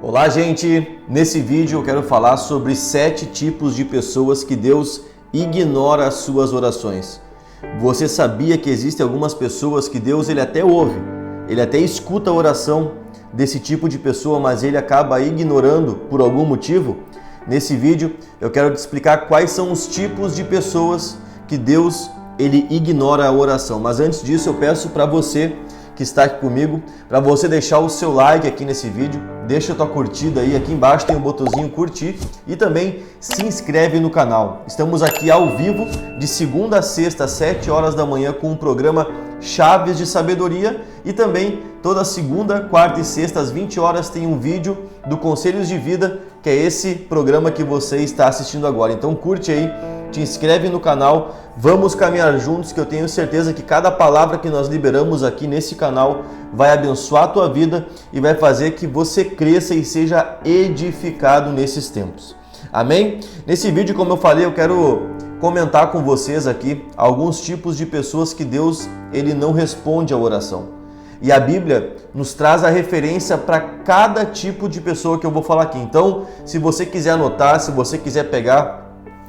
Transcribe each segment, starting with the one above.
Olá, gente! Nesse vídeo eu quero falar sobre 7 tipos de pessoas que Deus ignora as suas orações. Você sabia que existem algumas pessoas que Deus ele até ouve, ele até escuta a oração desse tipo de pessoa, mas ele acaba ignorando por algum motivo? Nesse vídeo eu quero te explicar quais são os tipos de pessoas que Deus ele ignora a oração. Mas antes disso eu peço para você que está aqui comigo, para você deixar o seu like aqui nesse vídeo, deixa a tua curtida aí, aqui embaixo tem um botãozinho curtir e também se inscreve no canal. Estamos aqui ao vivo de segunda a sexta, às 7 horas da manhã com o programa Chaves de Sabedoria e também toda segunda, quarta e sexta às 20 horas tem um vídeo do Conselhos de Vida, que é esse programa que você está assistindo agora. Então curte aí, te inscreve no canal, vamos caminhar juntos, que eu tenho certeza que cada palavra que nós liberamos aqui nesse canal vai abençoar a tua vida e vai fazer que você cresça e seja edificado nesses tempos. Amém? Nesse vídeo, como eu falei, eu quero comentar com vocês aqui alguns tipos de pessoas que Deus ele não responde à oração. E a Bíblia nos traz a referência para cada tipo de pessoa que eu vou falar aqui. Então, se você quiser anotar, se você quiser pegar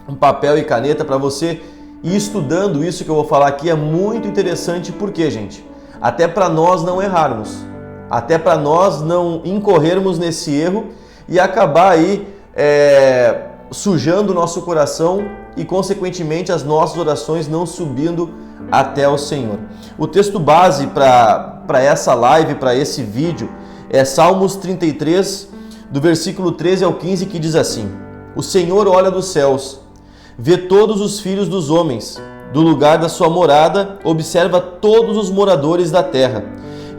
um papel e caneta para você ir estudando isso que eu vou falar aqui, é muito interessante. Porque, gente, até para nós não errarmos, até para nós não incorrermos nesse erro e acabar aí sujando o nosso coração e, consequentemente, as nossas orações não subindo até o Senhor. O texto base para essa live, para esse vídeo, é Salmos 33, do versículo 13 ao 15, que diz assim: O Senhor olha dos céus, vê todos os filhos dos homens, do lugar da sua morada, observa todos os moradores da terra.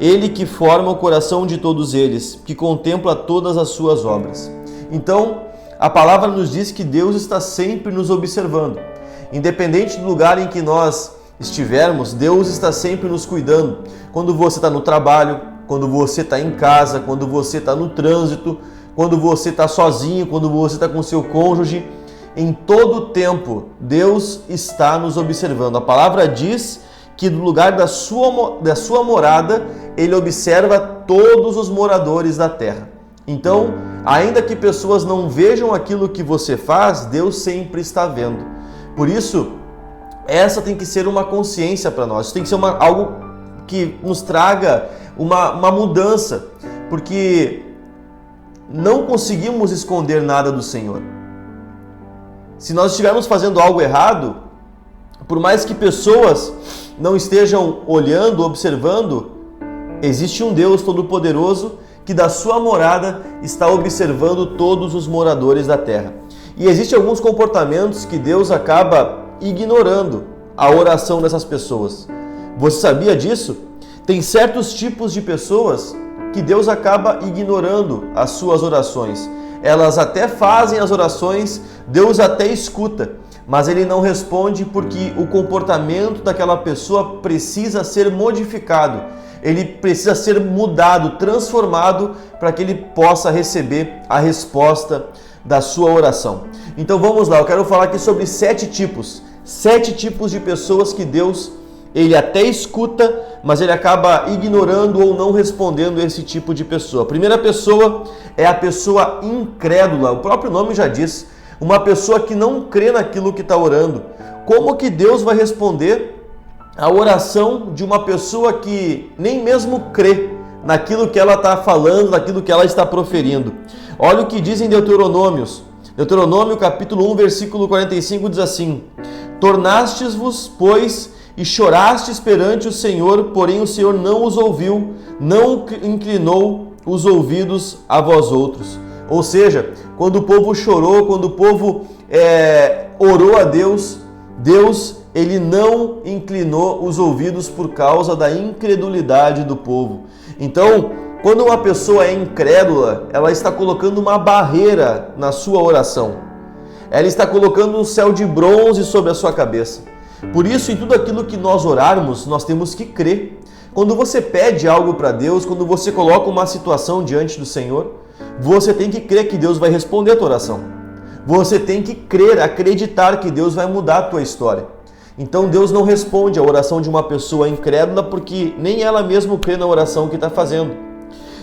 Ele que forma o coração de todos eles, que contempla todas as suas obras. Então, a palavra nos diz que Deus está sempre nos observando. Independente do lugar em que nós estivermos, Deus está sempre nos cuidando. Quando você está no trabalho, quando você está em casa, quando você está no trânsito, quando você está sozinho, quando você está com seu cônjuge, em todo o tempo, Deus está nos observando. A palavra diz que do lugar da sua morada, Ele observa todos os moradores da terra. Então, ainda que pessoas não vejam aquilo que você faz, Deus sempre está vendo. Por isso, essa tem que ser uma consciência para nós. Isso tem que ser algo que nos traga uma mudança, porque não conseguimos esconder nada do Senhor. Se nós estivermos fazendo algo errado, por mais que pessoas não estejam olhando, observando, existe um Deus Todo-Poderoso que da sua morada está observando todos os moradores da terra. E existem alguns comportamentos que Deus acaba ignorando a oração dessas pessoas. Você sabia disso? Tem certos tipos de pessoas que Deus acaba ignorando as suas orações. Elas até fazem as orações, Deus até escuta, mas Ele não responde porque o comportamento daquela pessoa precisa ser modificado. Ele precisa ser mudado, transformado, para que ele possa receber a resposta da sua oração. Então vamos lá, eu quero falar aqui sobre 7 tipos de pessoas que Deus ele até escuta, mas ele acaba ignorando ou não respondendo esse tipo de pessoa. A primeira pessoa é a pessoa incrédula, o próprio nome já diz, uma pessoa que não crê naquilo que está orando. Como que Deus vai responder a oração de uma pessoa que nem mesmo crê naquilo que ela está falando, naquilo que ela está proferindo? Olha o que diz em Deuteronômio capítulo 1, versículo 45, diz assim: Tornastes-vos, pois, e chorastes perante o Senhor, porém o Senhor não os ouviu, não inclinou os ouvidos a vós outros. Ou seja, quando o povo chorou, quando o povo orou a Deus, Deus ele não inclinou os ouvidos por causa da incredulidade do povo. Então, quando uma pessoa é incrédula, ela está colocando uma barreira na sua oração. Ela está colocando um céu de bronze sobre a sua cabeça. Por isso, em tudo aquilo que nós orarmos, nós temos que crer. Quando você pede algo para Deus, quando você coloca uma situação diante do Senhor, você tem que crer que Deus vai responder a tua oração. Você tem que crer, acreditar que Deus vai mudar a tua história. Então Deus não responde a oração de uma pessoa incrédula porque nem ela mesma crê na oração que está fazendo.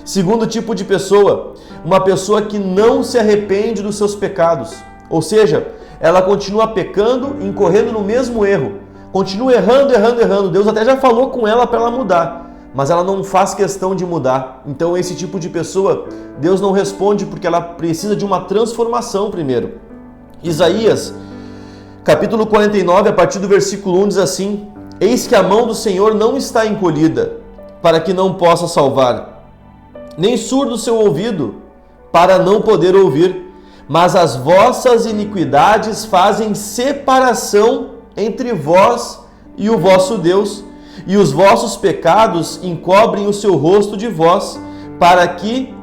Segundo tipo de pessoa, uma pessoa que não se arrepende dos seus pecados. Ou seja, ela continua pecando, incorrendo no mesmo erro. Continua errando. Deus até já falou com ela para ela mudar, mas ela não faz questão de mudar. Então esse tipo de pessoa, Deus não responde porque ela precisa de uma transformação primeiro. Isaías, capítulo 49, a partir do versículo 1 diz assim: Eis que a mão do Senhor não está encolhida, para que não possa salvar, nem surdo o seu ouvido, para não poder ouvir, mas as vossas iniquidades fazem separação entre vós e o vosso Deus, e os vossos pecados encobrem o seu rosto de vós, para que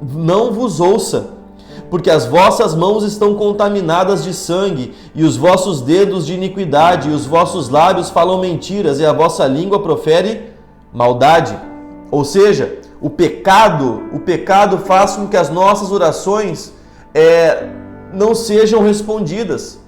não vos ouça. Porque as vossas mãos estão contaminadas de sangue, e os vossos dedos de iniquidade, e os vossos lábios falam mentiras, e a vossa língua profere maldade. Ou seja, o pecado faz com que as nossas orações não sejam respondidas.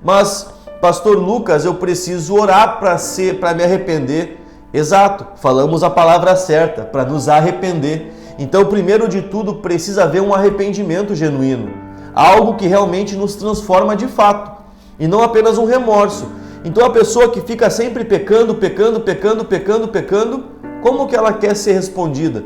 Mas, Pastor Lucas, eu preciso orar para me arrepender. Exato, falamos a palavra certa, para nos arrepender. Então, primeiro de tudo, precisa haver um arrependimento genuíno, algo que realmente nos transforma de fato, e não apenas um remorso. Então, a pessoa que fica sempre pecando, como que ela quer ser respondida?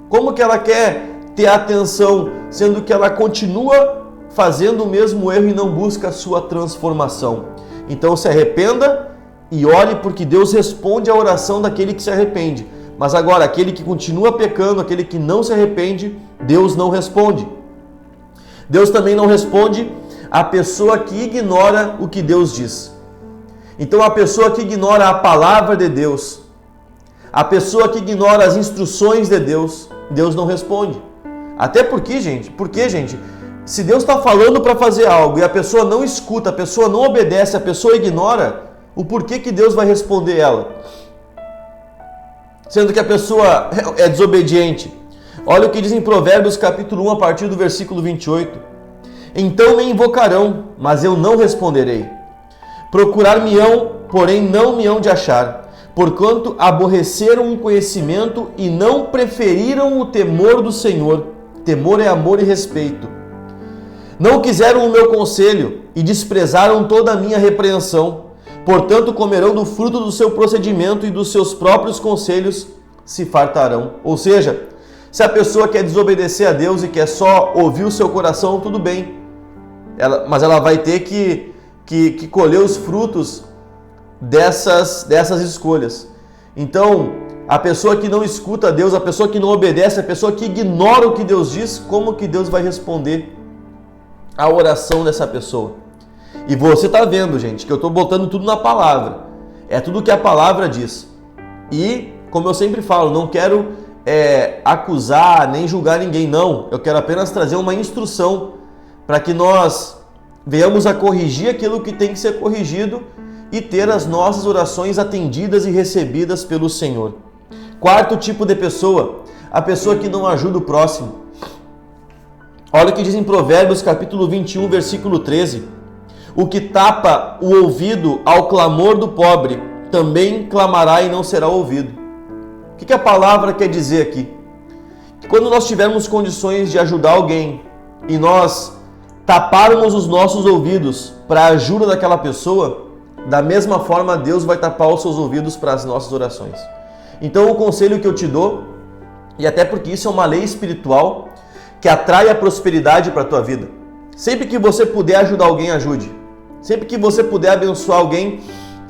Como que ela quer ter atenção, sendo que ela continua fazendo o mesmo erro e não busca a sua transformação? Então, se arrependa e ore, porque Deus responde à oração daquele que se arrepende. Mas agora, aquele que continua pecando, aquele que não se arrepende, Deus não responde. Deus também não responde a pessoa que ignora o que Deus diz. Então, a pessoa que ignora a palavra de Deus, a pessoa que ignora as instruções de Deus, Deus não responde. Até porque, gente, se Deus está falando para fazer algo e a pessoa não escuta, a pessoa não obedece, a pessoa ignora, o porquê que Deus vai responder ela? Sendo que a pessoa é desobediente. Olha o que diz em Provérbios capítulo 1, a partir do versículo 28. Então me invocarão, mas eu não responderei. Procurar-me-ão, porém não me hão de achar, porquanto aborreceram o conhecimento e não preferiram o temor do Senhor. Temor é amor e respeito. Não quiseram o meu conselho e desprezaram toda a minha repreensão. Portanto, comerão do fruto do seu procedimento e dos seus próprios conselhos se fartarão. Ou seja, se a pessoa quer desobedecer a Deus e quer só ouvir o seu coração, tudo bem. Mas ela vai ter que colher os frutos dessas escolhas. Então, a pessoa que não escuta a Deus, a pessoa que não obedece, a pessoa que ignora o que Deus diz, como que Deus vai responder a oração dessa pessoa? E você está vendo, gente, que eu estou botando tudo na palavra. É tudo que a palavra diz. E, como eu sempre falo, não quero acusar nem julgar ninguém, não. Eu quero apenas trazer uma instrução para que nós venhamos a corrigir aquilo que tem que ser corrigido e ter as nossas orações atendidas e recebidas pelo Senhor. Quarto tipo de pessoa, a pessoa que não ajuda o próximo. Olha o que diz em Provérbios capítulo 21, versículo 13. O que tapa o ouvido ao clamor do pobre, também clamará e não será ouvido. O que a palavra quer dizer aqui? Que quando nós tivermos condições de ajudar alguém e nós taparmos os nossos ouvidos para a ajuda daquela pessoa, da mesma forma Deus vai tapar os seus ouvidos para as nossas orações. Então o conselho que eu te dou, e até porque isso é uma lei espiritual que atrai a prosperidade para a tua vida. Sempre que você puder ajudar alguém, ajude. Sempre que você puder abençoar alguém,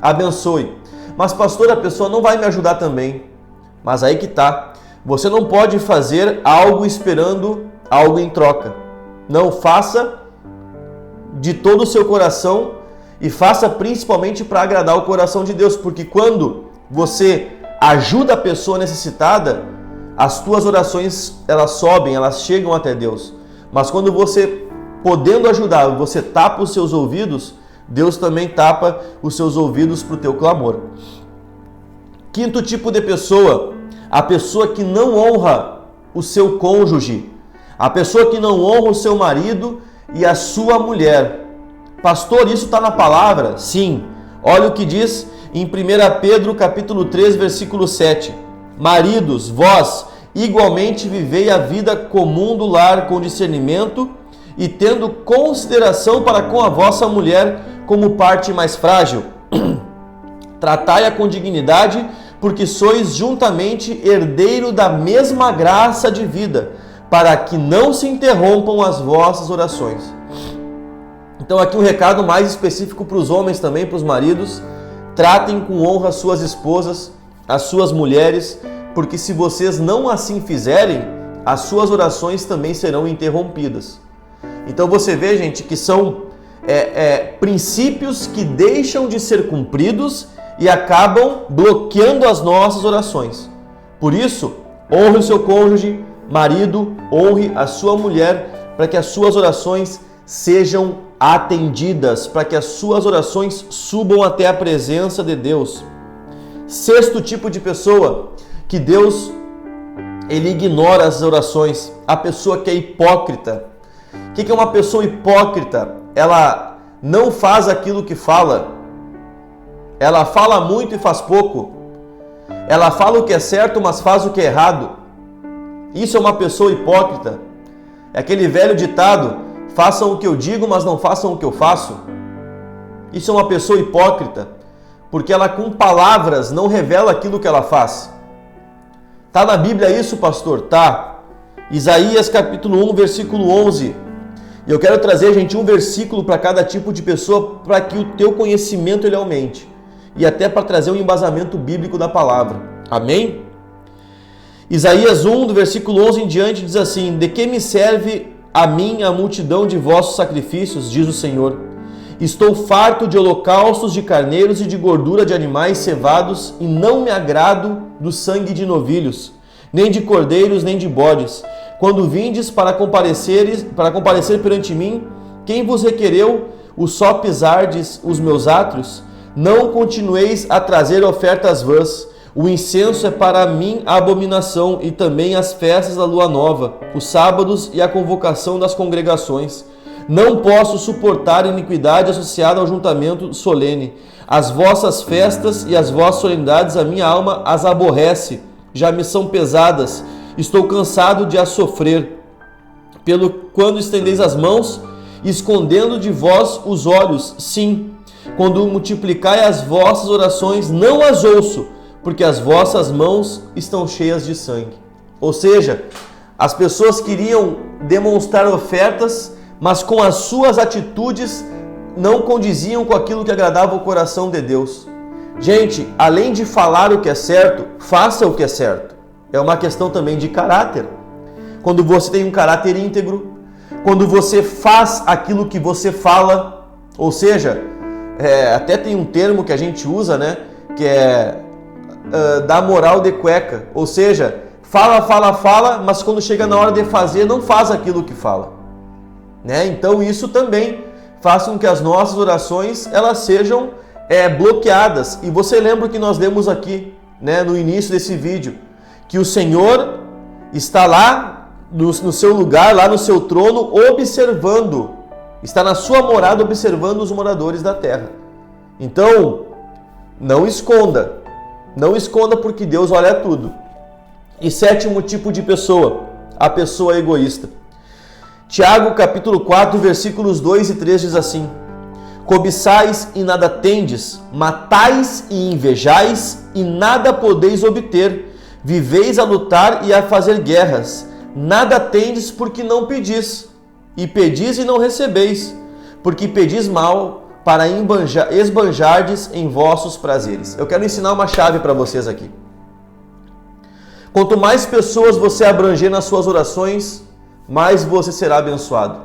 abençoe. Mas pastor, a pessoa não vai me ajudar também. Mas aí que tá. Você não pode fazer algo esperando algo em troca. Não, faça de todo o seu coração e faça principalmente para agradar o coração de Deus. Porque quando você ajuda a pessoa necessitada, as tuas orações elas sobem, elas chegam até Deus. Mas quando você, podendo ajudar, você tapa os seus ouvidos, Deus também tapa os seus ouvidos para o teu clamor. Quinto tipo de pessoa, a pessoa que não honra o seu cônjuge, a pessoa que não honra o seu marido e a sua mulher. Pastor, isso está na palavra? Sim. Olha o que diz em 1 Pedro capítulo 3, versículo 7. Maridos, vós igualmente vivei a vida comum do lar com discernimento e tendo consideração para com a vossa mulher como parte mais frágil. Tratai-a com dignidade, porque sois juntamente herdeiro da mesma graça de vida, para que não se interrompam as vossas orações. Então aqui um recado mais específico para os homens também, para os maridos. Tratem com honra as suas esposas, as suas mulheres, porque se vocês não assim fizerem, as suas orações também serão interrompidas. Então você vê, gente, que são princípios que deixam de ser cumpridos e acabam bloqueando as nossas orações. Por isso, honre o seu cônjuge, marido, honre a sua mulher, para que as suas orações sejam atendidas, para que as suas orações subam até a presença de Deus. Sexto tipo de pessoa que Deus ele ignora as orações, a pessoa que é hipócrita. O que é uma pessoa hipócrita? Ela não faz aquilo que fala, ela fala muito e faz pouco, ela fala o que é certo, mas faz o que é errado. Isso é uma pessoa hipócrita. É aquele velho ditado: façam o que eu digo, mas não façam o que eu faço. Isso é uma pessoa hipócrita, porque ela com palavras não revela aquilo que ela faz. Tá na Bíblia isso, pastor? Tá. Isaías capítulo 1, versículo 11. E eu quero trazer, gente, um versículo para cada tipo de pessoa, para que o teu conhecimento ele aumente. E até para trazer um embasamento bíblico da palavra. Amém? Isaías 1, do versículo 11 em diante, diz assim: de que me serve a mim a multidão de vossos sacrifícios, diz o Senhor. Estou farto de holocaustos de carneiros e de gordura de animais cevados, e não me agrado do sangue de novilhos, nem de cordeiros, nem de bodes. Quando vindes para comparecer perante mim, quem vos requereu o só pisardes os meus átrios? Não continueis a trazer ofertas vãs. O incenso é para mim a abominação, e também as festas da lua nova, os sábados e a convocação das congregações. Não posso suportar iniquidade associada ao juntamento solene. As vossas festas e as vossas solenidades a minha alma as aborrece, já me são pesadas. Estou cansado de as sofrer. Pelo quando estendeis as mãos, escondendo de vós os olhos, sim. Quando multiplicai as vossas orações, não as ouço, porque as vossas mãos estão cheias de sangue. Ou seja, as pessoas queriam demonstrar ofertas, mas com as suas atitudes não condiziam com aquilo que agradava o coração de Deus. Gente, além de falar o que é certo, faça o que é certo. É uma questão também de caráter. Quando você tem um caráter íntegro, quando você faz aquilo que você fala, ou seja, até tem um termo que a gente usa, né, que é dar moral de cueca, ou seja, fala, mas quando chega na hora de fazer, não faz aquilo que fala, né? Então isso também faz com que as nossas orações elas sejam bloqueadas. E você lembra que nós lemos aqui, né, no início desse vídeo, que o Senhor está lá no seu lugar, lá no seu trono, observando, está na sua morada observando os moradores da terra. Então, não esconda porque Deus olha tudo. E sétimo tipo de pessoa, a pessoa egoísta. Tiago capítulo 4, versículos 2 e 3 diz assim: cobiçais e nada tendes, matais e invejais e nada podeis obter, viveis a lutar e a fazer guerras, nada tendes porque não pedis, e pedis e não recebeis, porque pedis mal, para esbanjardes em vossos prazeres. Eu quero ensinar uma chave para vocês aqui. Quanto mais pessoas você abranger nas suas orações, mais você será abençoado.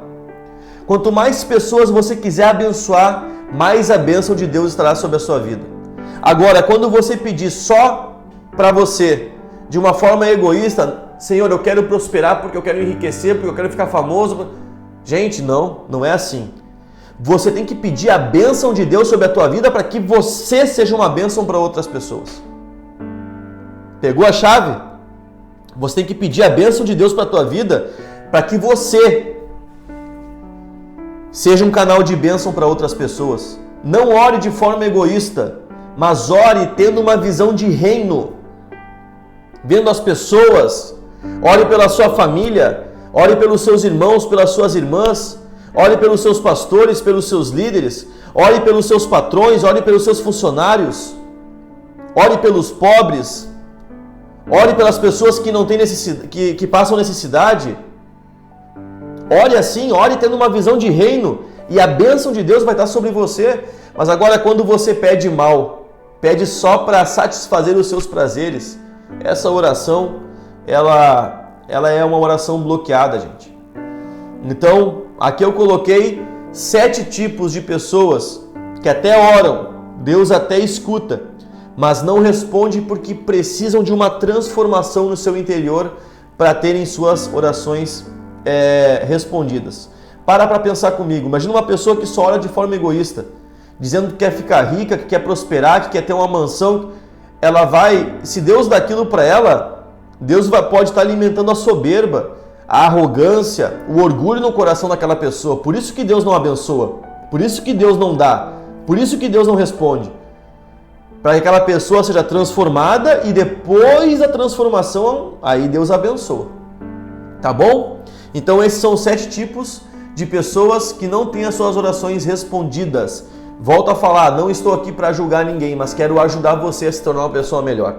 Quanto mais pessoas você quiser abençoar, mais a bênção de Deus estará sobre a sua vida. Agora, quando você pedir só para você, de uma forma egoísta, Senhor, eu quero prosperar porque eu quero enriquecer, porque eu quero ficar famoso. Gente, não é assim. Você tem que pedir a bênção de Deus sobre a tua vida para que você seja uma bênção para outras pessoas. Pegou a chave? Você tem que pedir a bênção de Deus para a tua vida para que você seja um canal de bênção para outras pessoas. Não ore de forma egoísta, mas ore tendo uma visão de reino, vendo as pessoas Ore pela sua família, ore pelos seus irmãos, pelas suas irmãs, ore pelos seus pastores, pelos seus líderes, ore pelos seus patrões, ore pelos seus funcionários, ore pelos pobres, ore pelas pessoas que não têm necessidade, que passam necessidade. Ore assim, ore tendo uma visão de reino e a bênção de Deus vai estar sobre você. Mas agora, quando você pede mal, pede só para satisfazer os seus prazeres, essa oração, ela é uma oração bloqueada, gente. Então, aqui eu coloquei 7 tipos de pessoas que até oram, Deus até escuta, mas não responde porque precisam de uma transformação no seu interior para terem suas orações respondidas. Para pensar comigo. Imagina uma pessoa que só ora de forma egoísta, dizendo que quer ficar rica, que quer prosperar, que quer ter uma mansão. Ela vai, se Deus dá aquilo para ela, Deus pode estar alimentando a soberba, a arrogância, o orgulho no coração daquela pessoa. Por isso que Deus não abençoa, por isso que Deus não dá, por isso que Deus não responde. Para que aquela pessoa seja transformada e depois da transformação, aí Deus abençoa. Tá bom? Então esses são os 7 tipos de pessoas que não têm as suas orações respondidas. Volto a falar, não estou aqui para julgar ninguém, mas quero ajudar você a se tornar uma pessoa melhor.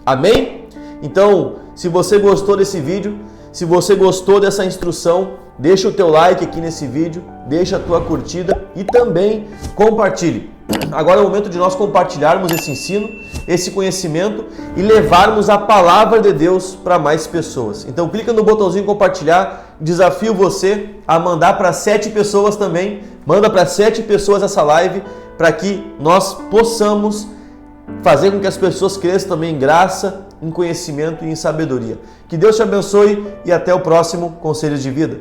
Amém? Então, se você gostou desse vídeo, se você gostou dessa instrução, deixa o teu like aqui nesse vídeo, deixa a tua curtida e também compartilhe. Agora é o momento de nós compartilharmos esse ensino, esse conhecimento e levarmos a palavra de Deus para mais pessoas. Então clica no botãozinho compartilhar, desafio você a mandar para 7 pessoas também, manda para 7 pessoas essa live para que nós possamos fazer com que as pessoas cresçam também em graça, em conhecimento e em sabedoria. Que Deus te abençoe e até o próximo Conselhos de Vida.